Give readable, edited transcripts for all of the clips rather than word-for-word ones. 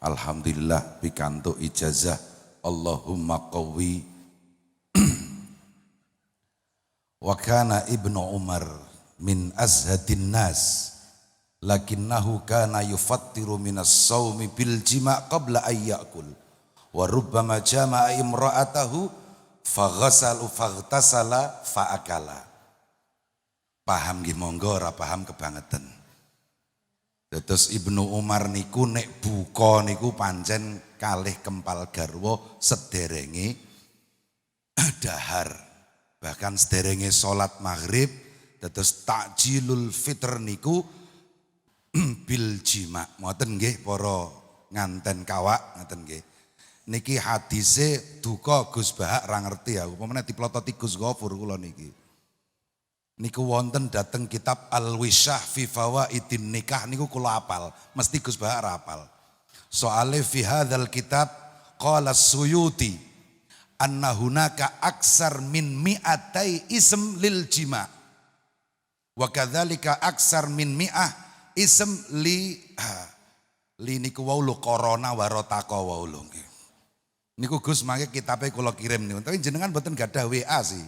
Alhamdulillah pikantuk ijazah. Allahumma qawwi. Wa kana Ibnu Umar min azhadin nas lakinnahu kana yufattiru minas saumi bil jima' qabla ayyakul wa rubbama jama'a imra'atahu faghtasala fa'akala. Paham nggih monggo, ora paham kebangetan. Terus Ibnu Umar niku nek buka niku pancen kalih kempal garwa sederenge dahar. Bahkan sederenge salat maghrib, terus takjilul fitr niku bil jima. Ngoten nggih para nganten kawak ngoten nggih. Niki hadise duka Gus Bahak ra ngerti aku. Pemene diplototi Gus Ghafur kula niki. Niku wonten dateng kitab Al-Wisyah fi Fawaidin Nikah niku kula apal, mesti Gus Bahak ra apal. Soale fi hadzal kitab qala Suyuti anna hunaka aksar min mi'atai ism lil jima' wa kadzalika aksar min mi'ah ism li niku waulu korona warotaka waulu nggih. Niku Gus mangke kitabe kula kirim niku. Tapi jenengan mboten gadah WA sih.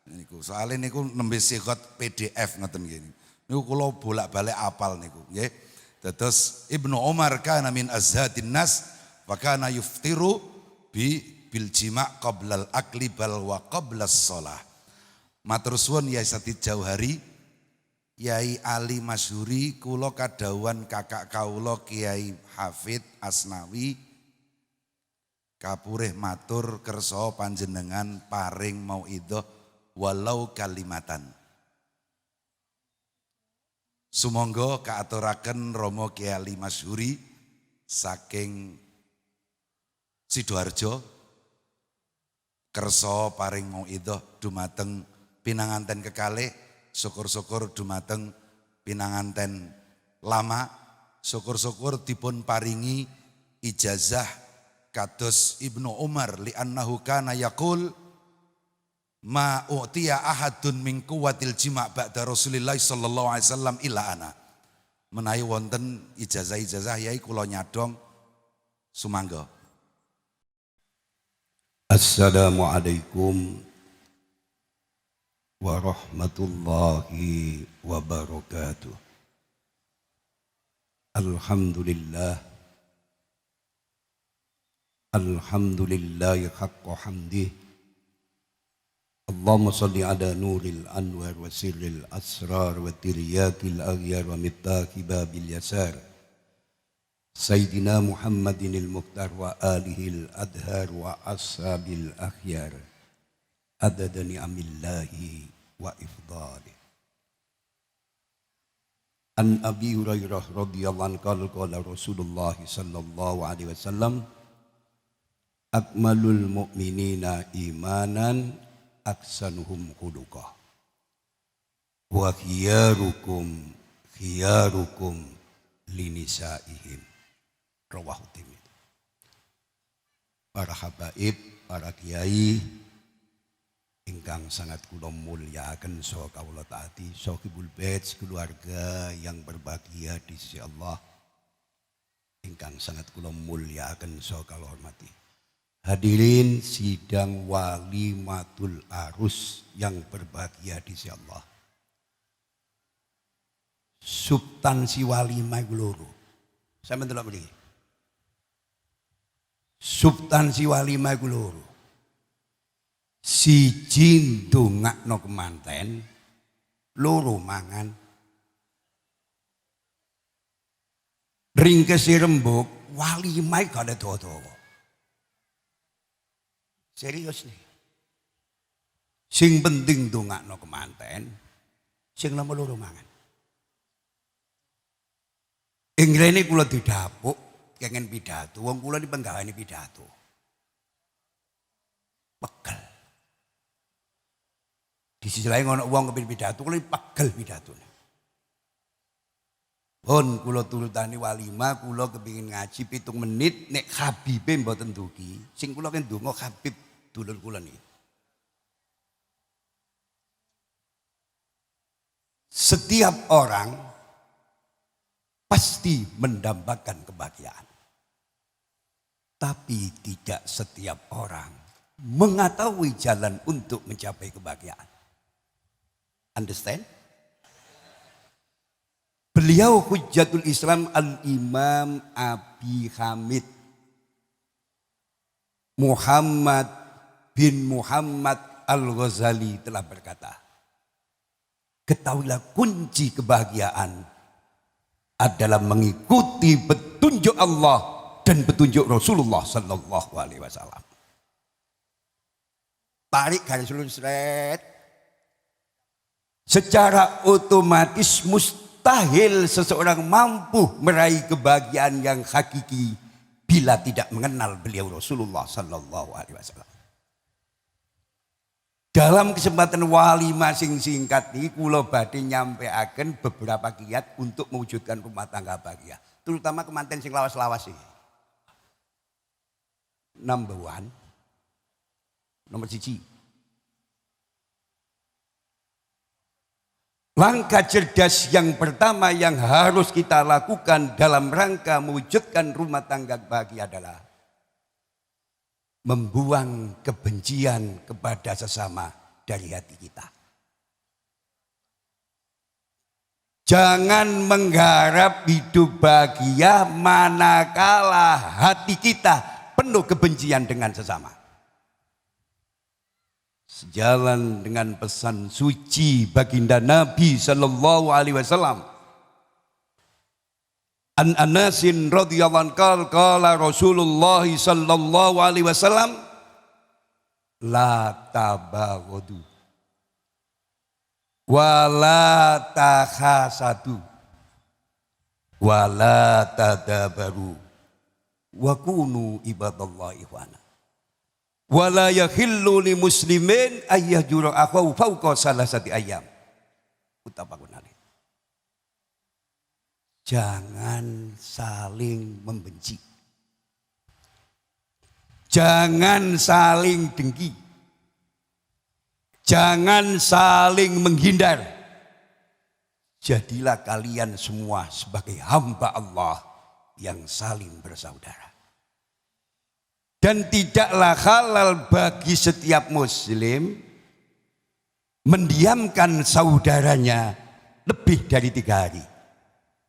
Niku soalnya niku nembe sigot PDF ngoten nggih. Niku kula bolak-balik apal niku nggih. Terus Ibnu Umar kana min azhadin nas wa kana yuftiru bil jima' qablal akli bal wa qablas shalah. Matur suwun Yai Satid Jauhari, Yai Ali Masyhuri, kula kadhawuhan kakak kawula Kiai Hafid Asnawi kapurih matur kersa panjenengan paring mauidhah walau kalimatan. Sumangga kaaturaken Rama Kiai Ali Masyhuri saking Sidoarjo kersa paring mauidhah dumateng pinanganten kekalih, syukur-syukur dumateng pinanganten lama, syukur-syukur dipun paringi ijazah kados Ibnu Umar li annahu kana yaqul ma u'tiya ahadun min quwwatil jima' ba'da Rasulillah sallallahu alaihi wasallam illa ana. Menawi wonten ijazah-ijazah yai kula nyadong sumangga. Assalamualaikum warahmatullahi wabarakatuh. Alhamdulillah. Alhamdulillahi haqqa hamdih. Allahumma salli ala nuril anwar wa sirril asrar wa tiryakil aghyar wa mittaqi babil yasar. Sayyidina Muhammadin al-Mukhtar wa alihil adhar wa ashabil akhyar adada ni'amillahi wa ifdali. An Abi Hurairah radhiyallahu anhu qala Rasulullah sallallahu alaihi wasallam akmalul mu'minina imanan aksanuhum khuluqah wa khiyarukum linisaihim. Rawahu Tirmidzi. Para habaib, para kiai ingkang sangat kula mulyakaken saha kawula taati, sahibul bait, keluarga yang berbahagia di sisi Allah ingkang sangat kula mulyakaken saha kawula hormati. Hadirin sidang walimatul arus yang berbahagia di sisi Allah. Substansi walimah iku loro. Sampeyan delok mriki. Substansi walimah iku loro. Siji ndongakno kemanten, loro mangan. Ringkese rembug walimah gak ada dawa-dawa. Serius nih. Sing penting ndongakno kemanten, sing nomor loro mangan. Ingrene kula didapuk kengen pidato, wong kula ni penggaweane pidato. Pegel. Di sisi lain ana wong kepengin pidato, kula pegel pidatone. Pun kula turutani walimah, kula kepengin ngaji 7 menit nek Habibe mboten dugi. Sing kula kan ndonga Habib dulur kula niki. Setiap orang pasti mendambakan kebahagiaan. Tapi tidak setiap orang mengetahui jalan untuk mencapai kebahagiaan. Understand? Beliau Hujjatul Islam Al-Imam Abi Hamid Muhammad bin Muhammad Al-Ghazali telah berkata, ketahuilah kunci kebahagiaan adalah mengikuti petunjuk Allah dan petunjuk Rasulullah Sallallahu Alaihi Wasallam. Tarik garis lurus red. Secara otomatis mustahil seseorang mampu meraih kebahagiaan yang hakiki bila tidak mengenal beliau Rasulullah Sallallahu Alaihi Wasallam. Dalam kesempatan walimah sing singkat ini kula badhe nyampeaken beberapa kiat untuk mewujudkan rumah tangga bahagia, terutama kemanten sing lawas-lawas iki. Number 1, nomor 1. Langkah cerdas yang pertama yang harus kita lakukan dalam rangka mewujudkan rumah tangga bahagia adalah membuang kebencian kepada sesama dari hati kita. Jangan mengharap hidup bahagia manakala hati kita penuh kebencian dengan sesama. Sejalan dengan pesan suci baginda Nabi Sallallahu Alaihi Wasallam. An Anasin radhiyallahu anhu qala Rasulullah Sallallahu Alaihi Wasallam, la tabaghadu wa la takhasadu wa la tadabaru wa kunu ibadallahi ikhwana wa la yahillu li muslimin ayyajura akhahu fawqa salasati ayyam. Muttafaqun alaih. Jangan saling membenci, jangan saling dengki, jangan saling menghindar. Jadilah kalian semua sebagai hamba Allah yang saling bersaudara. Dan tidaklah halal bagi setiap muslim mendiamkan saudaranya lebih dari 3 hari.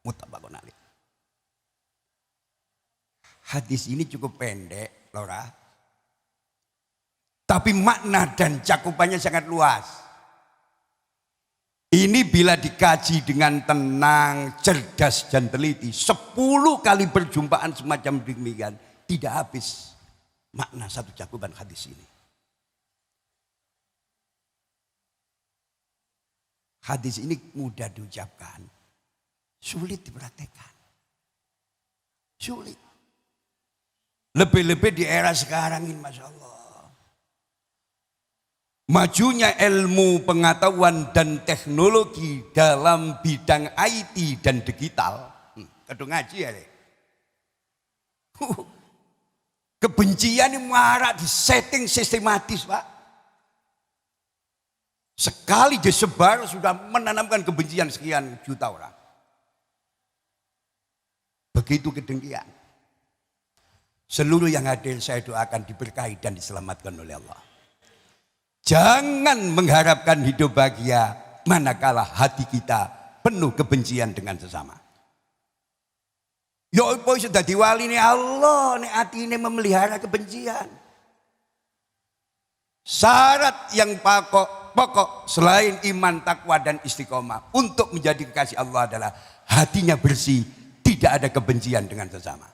Muttafaqun alaih. Hadis ini cukup pendek, Lora. Tapi makna dan cakupannya sangat luas. Ini bila dikaji dengan tenang, cerdas dan teliti, 10 kali perjumpaan semacam demikian, tidak habis makna satu cakupan hadis ini. Hadis ini mudah diucapkan, sulit dipraktekkan. Sulit. Lebih-lebih di era sekarang ini, Masya Allah. Majunya ilmu pengetahuan dan teknologi dalam bidang IT dan digital. Kadung ngaji ya. Kebencian ini marak di setting sistematis, Pak. Sekali disebar sudah menanamkan kebencian sekian juta orang. Begitu kedengkian. Seluruh yang hadir saya doakan diberkahi dan diselamatkan oleh Allah. Jangan mengharapkan hidup bahagia manakala hati kita penuh kebencian dengan sesama. Ya apa sudah diwali nih Allah, nih hati ini memelihara kebencian. Syarat yang pokok selain iman, takwa dan istiqomah untuk menjadi kekasih Allah adalah hatinya bersih, tidak ada kebencian dengan sesama.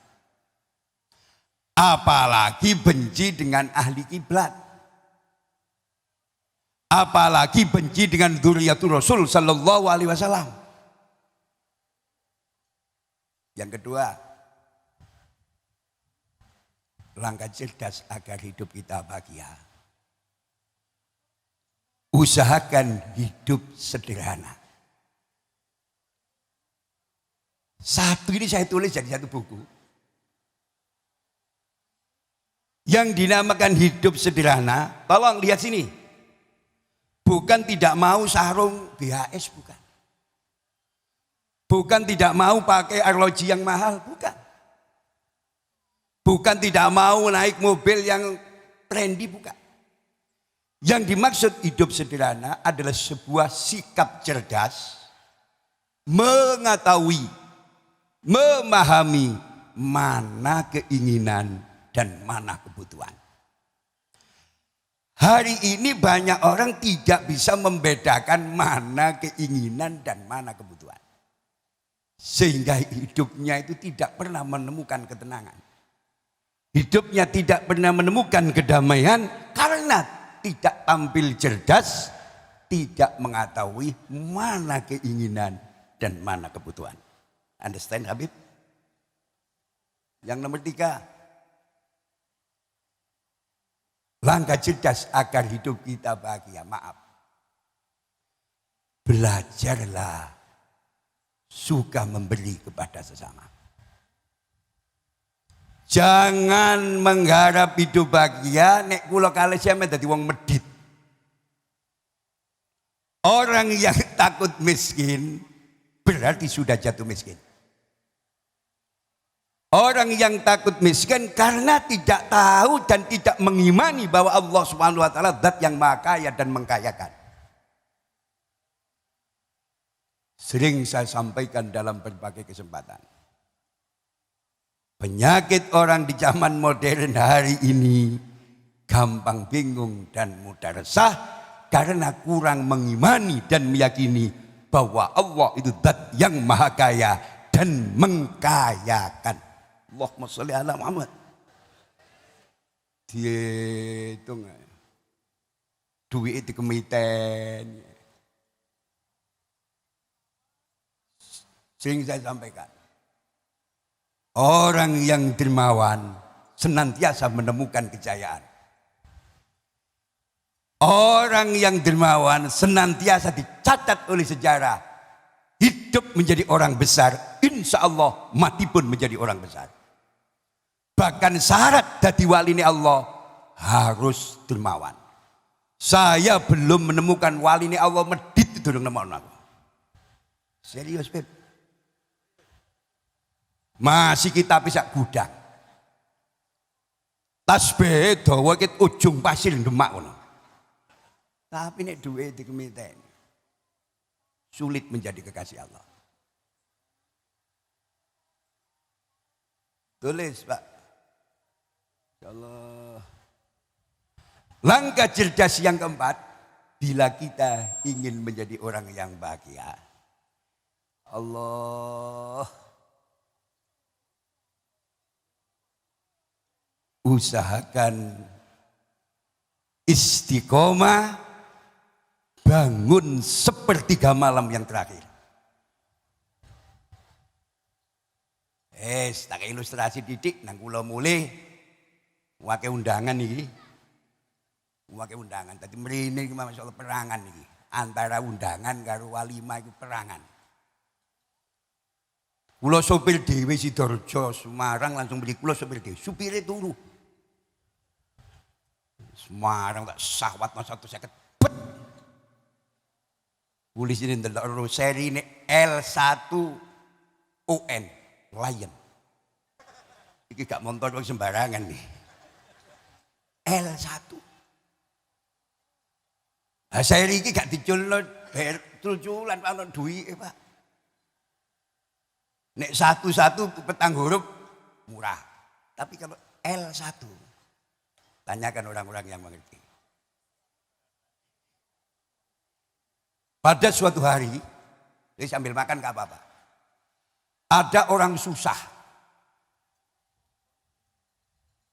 Apalagi benci dengan ahli kiblat. Apalagi benci dengan dzurriyyatul Rasul Sallallahu Alaihi Wasallam. Yang kedua, langkah cerdas agar hidup kita bahagia. Usahakan hidup sederhana. Satu ini saya tulis jadi satu buku. Yang dinamakan hidup sederhana, tolong lihat sini. Bukan tidak mau sarung BHS, bukan. Bukan tidak mau pakai arloji yang mahal, bukan. Bukan tidak mau naik mobil yang trendy, bukan. Yang dimaksud hidup sederhana adalah sebuah sikap cerdas, mengetahui, memahami mana keinginan dan mana kebutuhan. Hari ini banyak orang tidak bisa membedakan mana keinginan dan mana kebutuhan. Sehingga hidupnya itu tidak pernah menemukan ketenangan. Hidupnya tidak pernah menemukan kedamaian karena tidak tampil cerdas, tidak mengetahui mana keinginan dan mana kebutuhan. Understand, Habib? Yang nomor 3. Langkah cerdas agar hidup kita bahagia. Maaf. Belajarlah suka memberi kepada sesama. Jangan mengharap hidup bahagia nek kula kalih sampe dadi wong medhit. Orang yang takut miskin berarti sudah jatuh miskin. Orang yang takut miskin karena tidak tahu dan tidak mengimani bahwa Allah Subhanahu wa taala zat yang maha kaya dan mengkayakan. Sering saya sampaikan dalam berbagai kesempatan. Penyakit orang di zaman modern hari ini gampang bingung dan mudah resah karena kurang mengimani dan meyakini bahwa Allah itu zat yang maha kaya dan mengkayakan. Allahumma sholli ala Muhammad. Dihitung duit di kemiten. Sering saya sampaikan. Orang yang dermawan senantiasa menemukan kejayaan. Orang yang dermawan senantiasa dicatat oleh sejarah. Hidup menjadi orang besar. Insya Allah mati pun menjadi orang besar. Bahkan syarat dadi wali ini Allah harus dermawan. Saya belum menemukan wali ini Allah medit itu dong nama aku. Serius, Beb. Masih kita bisa gudang. Tasbih dawa ket ujung pasir Demak ngono. Tapi nek duwe dikemiten sulit menjadi kekasih Allah. Tulis, Pak. Allah. Langkah cerdas yang keempat, bila kita ingin menjadi orang yang bahagia, Allah usahakan istiqomah, bangun sepertiga malam yang terakhir. Tak ilustrasi didik nang kula mulai wake undangan iki. Wake undangan. Dadi mrene iki masyaallah perangan iki. Antara undangan karo walimah iku perangan. Kula sopir dhewe Sidoarjo Semarang langsung beli kula sopir dhewe. Supire turu. Semarang tak sahwat mas 150. Bet. Polisi ini ndelok seri ini L1 UN Lion. Iki gak montor wong sembarangan nih. L1. Nah, seri iki gak diculno culculan ana duwike, Pak. Nek satu-satu petang huruf murah. Tapi kalau L1 tanyakan orang-orang yang mengerti. Pada suatu hari, dia sambil makan gak apa-apa. Ada orang susah.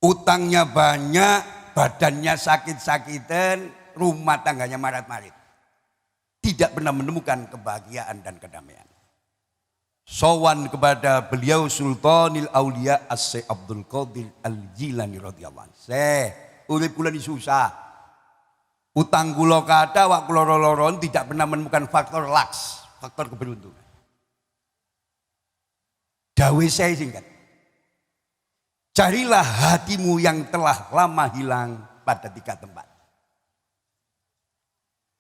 Utangnya banyak, badannya sakit-sakitan, rumah tangganya marat-marit. Tidak pernah menemukan kebahagiaan dan kedamaian. Sowan kepada beliau Sultanil Aulia As-Syekh Abdul Qadir Al-Jilani radhiyallahu anhu. Syekh, urip kula ni susah. Utang kula kathah wak kula loro-loron tidak pernah menemukan faktor laks, faktor keberuntungan. Dawuh saya singkat. Carilah hatimu yang telah lama hilang pada 3 tempat.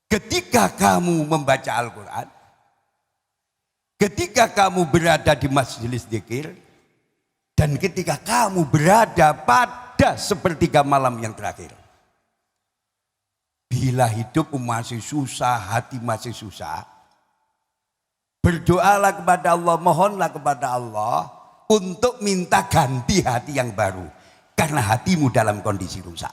Ketika kamu membaca Al-Quran, ketika kamu berada di majelis dzikir, Dan ketika kamu berada pada sepertiga malam yang terakhir, bila hidupmu masih susah, hati masih susah, berdoalah kepada Allah, mohonlah kepada Allah untuk minta ganti hati yang baru. Karena hatimu dalam kondisi rusak.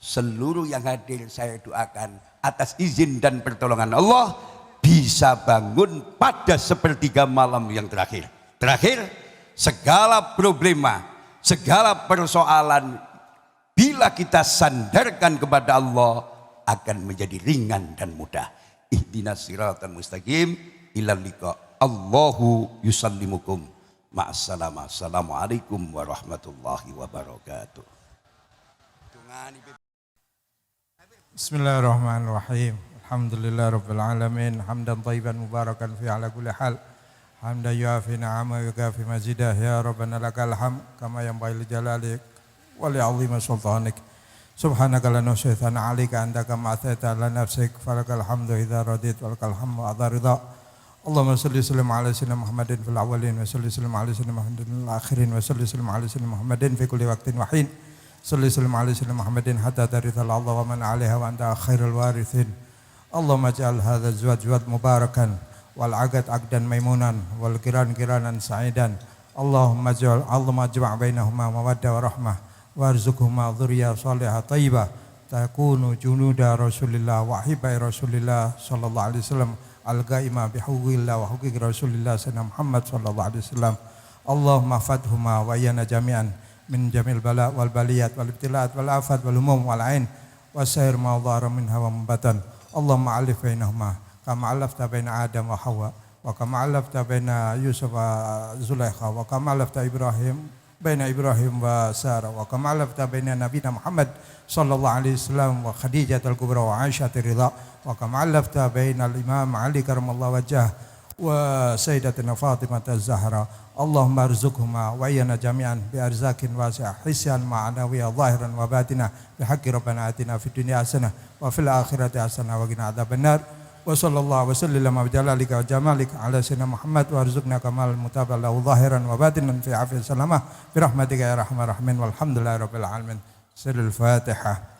Seluruh yang hadir saya doakan atas izin dan pertolongan Allah bisa bangun pada sepertiga malam yang terakhir. Terakhir, segala problema, segala persoalan bila kita sandarkan kepada Allah akan menjadi ringan dan mudah. Ihdinas siratal mustaqim ilal liqa. Allahu yusallimukum. Ma'assalamah. Assalamualaikum warahmatullahi wabarakatuh. Bismillahirrahmanirrahim. Alhamdulillah rabbil alamin. Hamdan thayyiban mubarakan fi ala kulli hal. Hamdan yuafi ni'ama wa yukafi mazidah. Ya Rabbana lakal hamd kama yanbaghi li jalalik wa li 'azimi sultanik. Subhanaka la nuhsi thana 'alaika anta kama athaita ala nafsik falakal hamdu idza radit walakal hamdu adza ridha. Allahumma salli sallim ala sayyidina Muhammadin fil awwalin wa salli sallim ala sayyidina Muhammadin fil akhirin wa salli sallim ala sayyidina Muhammadin fi kulli waqtin wa hin. Salli sallim ala sayyidina Muhammadin hatta tarithal ardha wa man 'alaiha wa anta khairul warithin. Allahumma ij'al hadha az-zawj mubarakan wal 'aqd 'aqdan maimunan wal qiran qiranan sa'idan. Allahumma ij'al bainahuma mawaddah wa rahmah warzuqhuma dzurriyyah shalihah thayyibah takunu junuda Rasulillah wa hibai Rasulillah sallallahu alaihi wasallam al-ghaimah bihuquqillah wa huquqi Rasulillah sayyidina Muhammad sallallahu alaihi wasallam. Allahumma fadhuma wa yana jami'an min jamil bala wal baliyat wal ibtilaat wal afat wal umum wal ain wa sair ma dhara minha wa mubatan. Allahumma alif bainahuma kama alafta baina Adam wa Hawa wa kama alafta baina Yusuf wa Zulaikha wa kama alafta baina Ibrahim wa Sarah wa kama alafta baina nabiyina Muhammad sallallahu alaihi wasallam wa Khadijah al-Kubra wa Aisyah ridha wa kama alafta baina al-Imam Ali karamallahu wajhah wa Sayyidatina Fatimah az-Zahra. Allahumma arzuqhuma wa iyana jami'an bi arzakin wasi'ah hisyan ma'nawiyah zahiran wa batinah bi haqqi rabbana atina fid dunya hasanah wa fil akhirati hasanah wa qina adzabannar. Wa sallallahu wa sallam wa jalalika wa jamalika ala sayyidina Muhammad wa arzuqna kamal mutabala zahiran wa batinan fi afiyah salamah bi rahmatika ya arhamar rahimin walhamdulillahi rabbil alamin. Sirrul Fatihah.